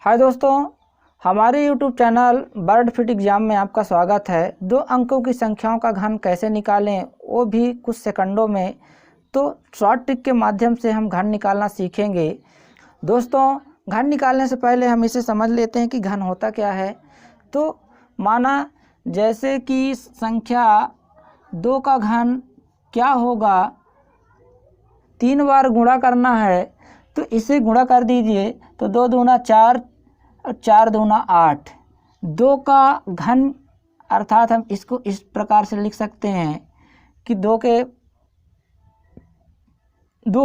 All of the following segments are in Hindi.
हाय दोस्तों, हमारे YouTube channel bird fit exam में आपका स्वागत है। 2 अंकों की संख्याओं का घन कैसे निकालें, वो भी कुछ सेकंडों में। तो शॉर्ट ट्रिक के माध्यम से हम घन निकालना सीखेंगे। दोस्तों, घन निकालने से पहले हम इसे समझ लेते हैं कि घन होता क्या है। तो माना जैसे कि संख्या 2 का घन क्या होगा, 3 बार गुणा करना है तो इसे गुणा कर दीजिए। तो 2 दूना 4 और 4 दूना 8। 2 का घन अर्थात हम इसको इस प्रकार से लिख सकते हैं कि 2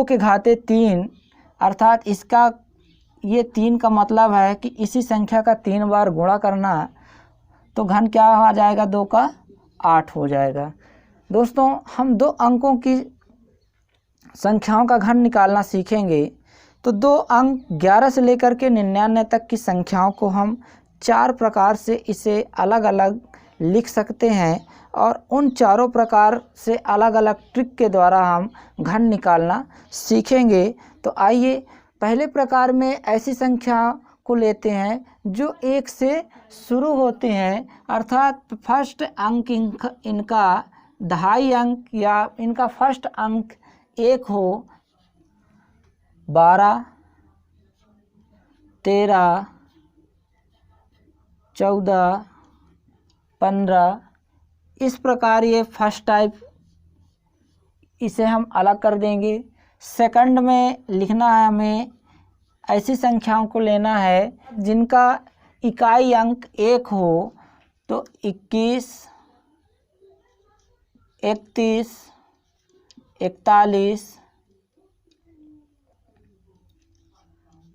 के घाते 3, अर्थात इसका ये 3 का मतलब है कि इसी संख्या का 3 बार गुणा करना, तो घन क्या आ जाएगा, 2 का 8 हो जाएगा। दोस्तों, हम 2 अंकों की संख्याओं का घन निकालना सीखेंगे। तो 2 अंक 11 से लेकर के 99 तक की संख्याओं को हम 4 प्रकार से इसे अलग अलग लिख सकते हैं और उन चारों प्रकार से अलग अलग ट्रिक के द्वारा हम घन निकालना सीखेंगे। तो आइए पहले प्रकार में ऐसी संख्या को लेते हैं जो 1 से शुरू होते हैं, अर्थात फर्स्ट अंक इनका 2.5 अंक या इनका फर्स्ट अंक 1 हो। 12, 13, 14, 15, इस प्रकार ये फर्स्ट टाइप, इसे हम अलग कर देंगे। सेकंड में लिखना है हमें, ऐसी संख्याओं को लेना है जिनका इकाई अंक 1 हो। तो 21, 31, 41,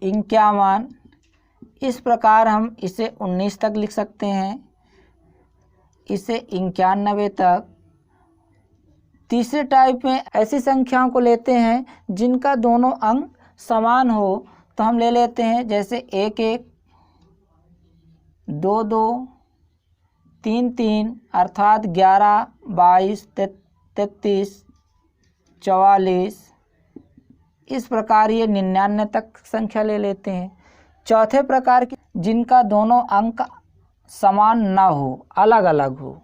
51, इस प्रकार हम इसे 19 तक लिख सकते हैं, इसे 91 तक। तीसरे टाइप में ऐसी संख्याओं को लेते हैं जिनका दोनों अंक समान हो। तो हम ले लेते हैं जैसे 11, 22, 33, अर्थात 11, 22, 33, 44, इस प्रकार ये 99 तक संख्या ले लेते हैं। चौथे प्रकार की जिनका दोनों अंक समान ना हो, अलग अलग हो,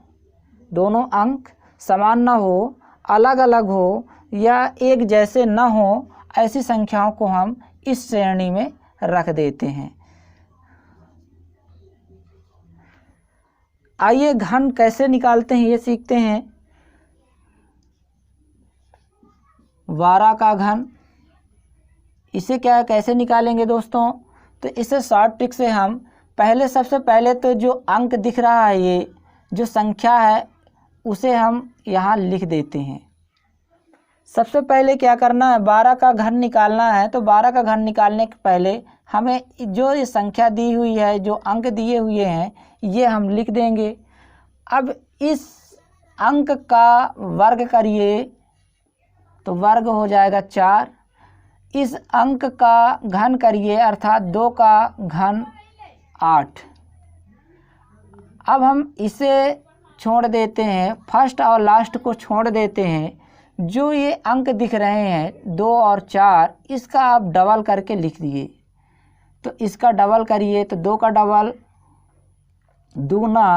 दोनों अंक समान ना हो, अलग अलग हो या एक जैसे ना हो, ऐसी संख्याओं को हम इस श्रेणी में रख देते हैं। आइए घन कैसे निकालते हैं ये सीखते हैं। 12 का घन, इसे कैसे निकालेंगे दोस्तों। तो इसे शॉर्ट ट्रिक से हम सबसे पहले तो जो अंक दिख रहा है, ये जो संख्या है, उसे हम यहाँ लिख देते हैं। सबसे पहले क्या करना है, 12 का घन निकालना है। तो 12 का घन निकालने के पहले हमें जो ये संख्या दी हुई है, जो अंक दिए हुए हैं, ये हम लिख देंगे। अब इस अंक का वर्ग करिए तो वर्ग हो जाएगा 4। इस अंक का घन करिए, अर्थात 2 का घन 8। अब हम इसे छोड़ देते हैं, फर्स्ट और लास्ट को छोड़ देते हैं। जो ये अंक दिख रहे हैं 2 और 4, इसका आप डबल करके लिख दिए। तो इसका डबल करिए तो 2 का डबल दुगना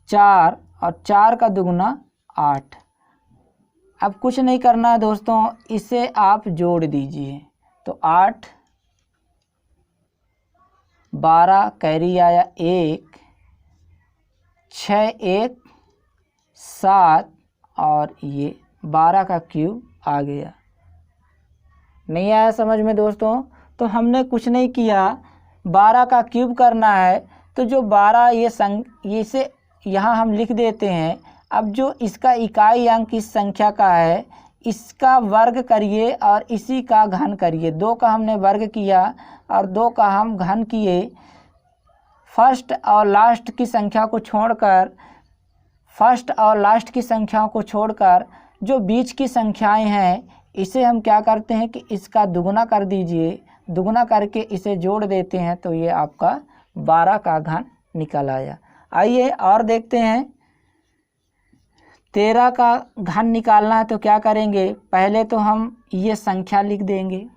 4 और 4 का दुगना 8। अब कुछ नहीं करना है दोस्तों, इसे आप जोड़ दीजिए। तो 8, 12 कैरी आया 1, 6 1 7 और ये 12 का क्यूब आ गया। नहीं आया समझ में दोस्तों? तो हमने कुछ नहीं किया, 12 का क्यूब करना है। तो जो 12 इसे यहाँ हम लिख देते हैं। अब जो इसका इकाई अंक इस संख्या का है, इसका वर्ग करिए और इसी का घन करिए। 2 का हमने वर्ग किया और 2 का हम घन किए। फर्स्ट और लास्ट की संख्या को छोड़कर जो बीच की संख्याएं हैं, इसे हम क्या करते हैं कि इसका दुगुना कर दीजिए। दुगुना करके इसे जोड़ देते हैं तो ये आपका 12 का घन निकल आया। आइए और देखते हैं। 13 का घन निकालना है तो क्या करेंगे, पहले तो हम ये संख्या लिख देंगे।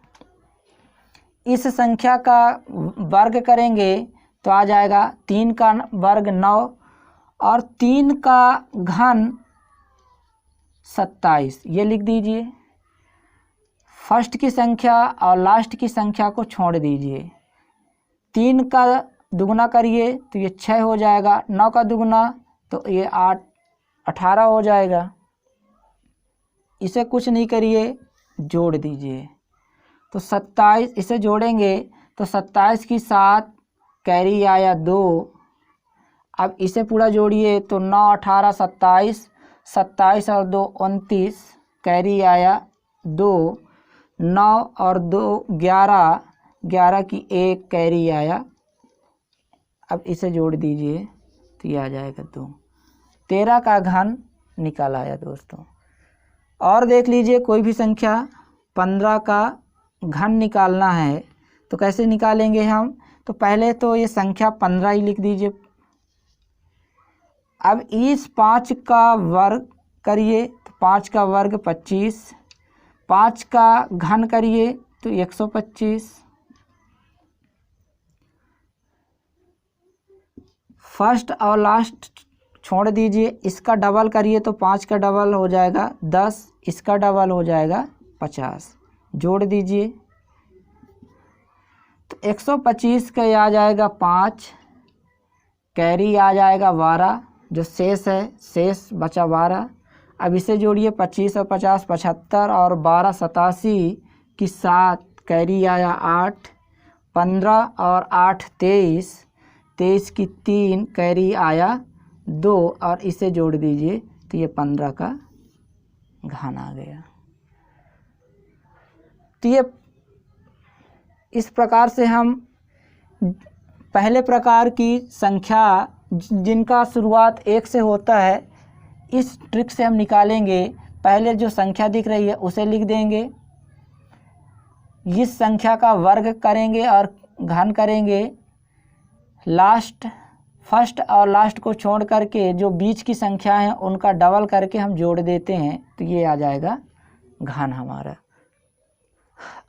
इस संख्या का वर्ग करेंगे तो आ जाएगा 3 का वर्ग 9 और 3 का घन 27। ये लिख दीजिए। फर्स्ट की संख्या और लास्ट की संख्या को छोड़ दीजिए। 3 का दुगना करिए तो ये 6 हो जाएगा, 9 का दुगना तो ये 18 हो जाएगा। इसे कुछ नहीं करिए, जोड़ दीजिए तो 27। इसे जोड़ेंगे तो 27 की 7 कैरी आया 2। अब इसे पूरा जोड़िए तो 9 18 27, 27 और 2 29, कैरी आया 2। 9 और 2 11, 11 की 1 कैरी आया। अब इसे जोड़ दीजिए तो ये आ जाएगा 2। 13 का घन निकल आया दोस्तों। और देख लीजिए कोई भी संख्या 15 का घन निकालना है तो कैसे निकालेंगे हम। तो पहले तो ये संख्या 15 ही लिख दीजिए। अब इस 5 का वर्ग करिए तो 5 का वर्ग 25, 5 का घन करिए तो 125। फर्स्ट और लास्ट छोड़ दीजिए, इसका डबल करिए तो 5 का डबल हो जाएगा 10, इसका डबल हो जाएगा 50। जोड़ दीजिए तो 125 का आ जाएगा 5, कैरी आ जाएगा 12, जो शेष है शेष बचा 12। अब इसे जोड़िए 25 और 50 75 और 12 87 की 7 कैरी आया 8, 15 और 8 23, 23 की 3 कैरी आया 2 और इसे जोड़ दीजिए तो ये 15 का घन आ गया। तो ये इस प्रकार से हम पहले प्रकार की संख्या जिनका शुरुआत 1 से होता है, इस ट्रिक से हम निकालेंगे। पहले जो संख्या दिख रही है उसे लिख देंगे, इस संख्या का वर्ग करेंगे और घन करेंगे। लास्ट फर्स्ट और लास्ट को छोड़ करके जो बीच की संख्या है उनका डबल करके हम जोड़ देते हैं तो ये आ जाएगा घन हमारा।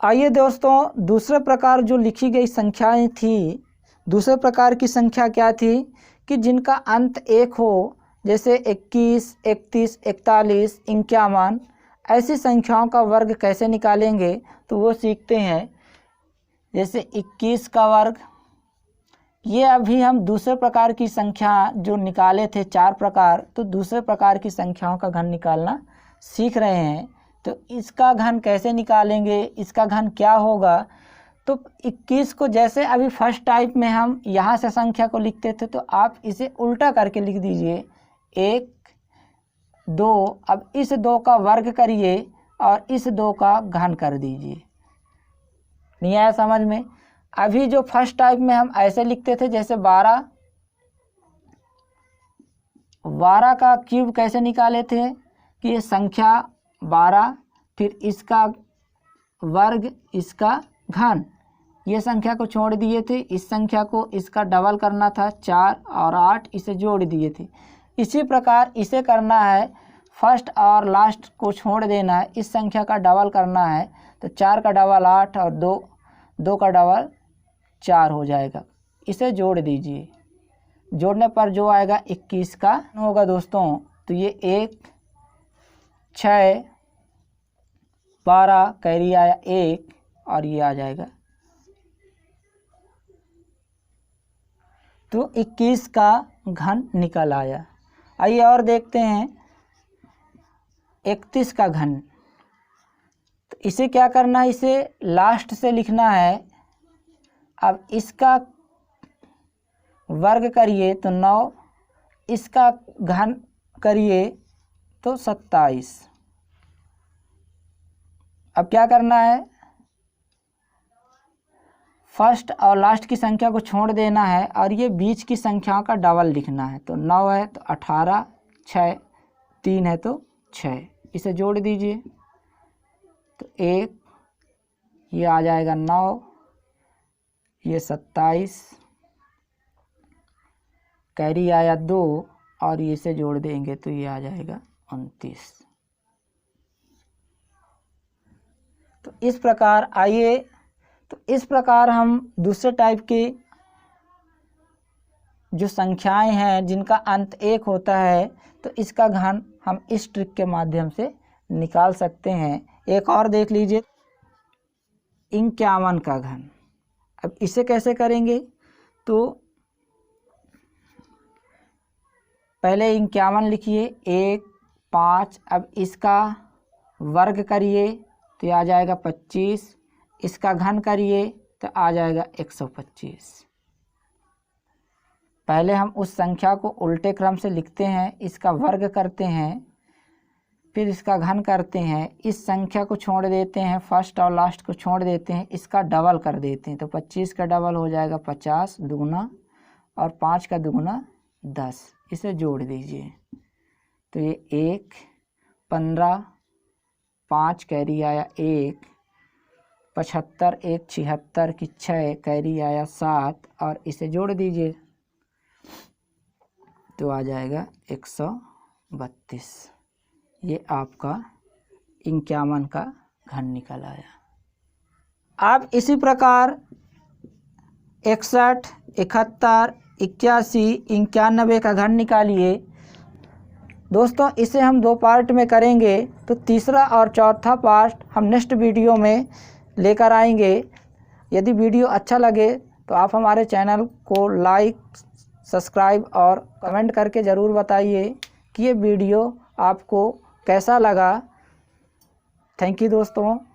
आइए दोस्तों, दूसरे प्रकार जो लिखी गई संख्याएं थी, दूसरे प्रकार की संख्या क्या थी कि जिनका अंत 1 हो, जैसे 21, 31, 41, 51, ऐसी संख्याओं का वर्ग कैसे निकालेंगे तो वो सीखते हैं। जैसे 21 का वर्ग, ये अभी हम दूसरे प्रकार की संख्या जो निकाले थे 4 प्रकार, तो दूसरे प्रकार की संख्याओं का घन निकालना सीख रहे हैं। तो इसका घन कैसे निकालेंगे, इसका घन क्या होगा। तो 21 को जैसे अभी फर्स्ट टाइप में हम यहाँ से संख्या को लिखते थे तो आप इसे उल्टा करके लिख दीजिए 1 2। अब इस 2 का वर्ग करिए और इस 2 का घन कर दीजिए। नहीं आया समझ में। अभी जो फर्स्ट टाइप में हम ऐसे लिखते थे, जैसे 12 का क्यूब कैसे निकाले थे कि ये संख्या 12 फिर इसका वर्ग इसका घन, ये संख्या को छोड़ दिए थे, इस संख्या को इसका डबल करना था 4 और 8 इसे जोड़ दिए थे। इसी प्रकार इसे करना है, फर्स्ट और लास्ट को छोड़ देना है, इस संख्या का डबल करना है तो 4 का डबल 8 और 2 का डबल 4 हो जाएगा। इसे जोड़ दीजिए, जोड़ने पर जो आएगा 21 का होगा दोस्तों। तो ये 1 6 12 कैरी आया 1 और ये आ जाएगा। तो 21 का घन निकल आया। आइए और देखते हैं 31 का घन। तो इसे क्या करना है, इसे लास्ट से लिखना है। अब इसका वर्ग करिए तो 9, इसका घन करिए तो 27। अब क्या करना है, फर्स्ट और लास्ट की संख्या को छोड़ देना है और ये बीच की संख्याओं का डबल लिखना है। तो 9 है तो 18, 6 3 है तो 6, इसे जोड़ दीजिए तो 1, ये आ जाएगा 9, ये 27, कैरी आया 2 और ये इसे जोड़ देंगे तो ये आ जाएगा 29। तो इस प्रकार आइए तो इस प्रकार हम दूसरे टाइप के जो संख्याएं हैं जिनका अंत 1 होता है, तो इसका घन हम इस ट्रिक के माध्यम से निकाल सकते हैं। एक और देख लीजिए, 51 का घन। अब इसे कैसे करेंगे, तो पहले 51 लिखिए, 1, 5, अब इसका वर्ग करिए तो आ जाएगा 25, इसका घन करिए तो आ जाएगा 125। पहले हम उस संख्या को उल्टे क्रम से लिखते हैं, इसका वर्ग करते हैं, फिर इसका घन करते हैं, इस संख्या को छोड़ देते हैं, फर्स्ट और लास्ट को छोड़ देते हैं, इसका डबल कर देते हैं, तो 25 का डबल हो जाएगा 50 दुगुना, और 5 का दुगुना 10, इसे जोड़ दीजिए तो ये 1, 15, 5 कैरी आया 1, 75, 1 76 की 6 कैरी आया 7, और इसे जोड़ दीजिए तो आ जाएगा 132। ये आपका 51 का घन निकल आया। आप इसी प्रकार 61, 71, 81, 91 का घन निकालिए। दोस्तों इसे हम 2 पार्ट में करेंगे, तो तीसरा और चौथा पार्ट हम नेक्स्ट वीडियो में लेकर आएंगे। यदि वीडियो अच्छा लगे तो आप हमारे चैनल को लाइक, सब्सक्राइब और कमेंट करके ज़रूर बताइए कि ये वीडियो आपको कैसा लगा। थैंक यू दोस्तों।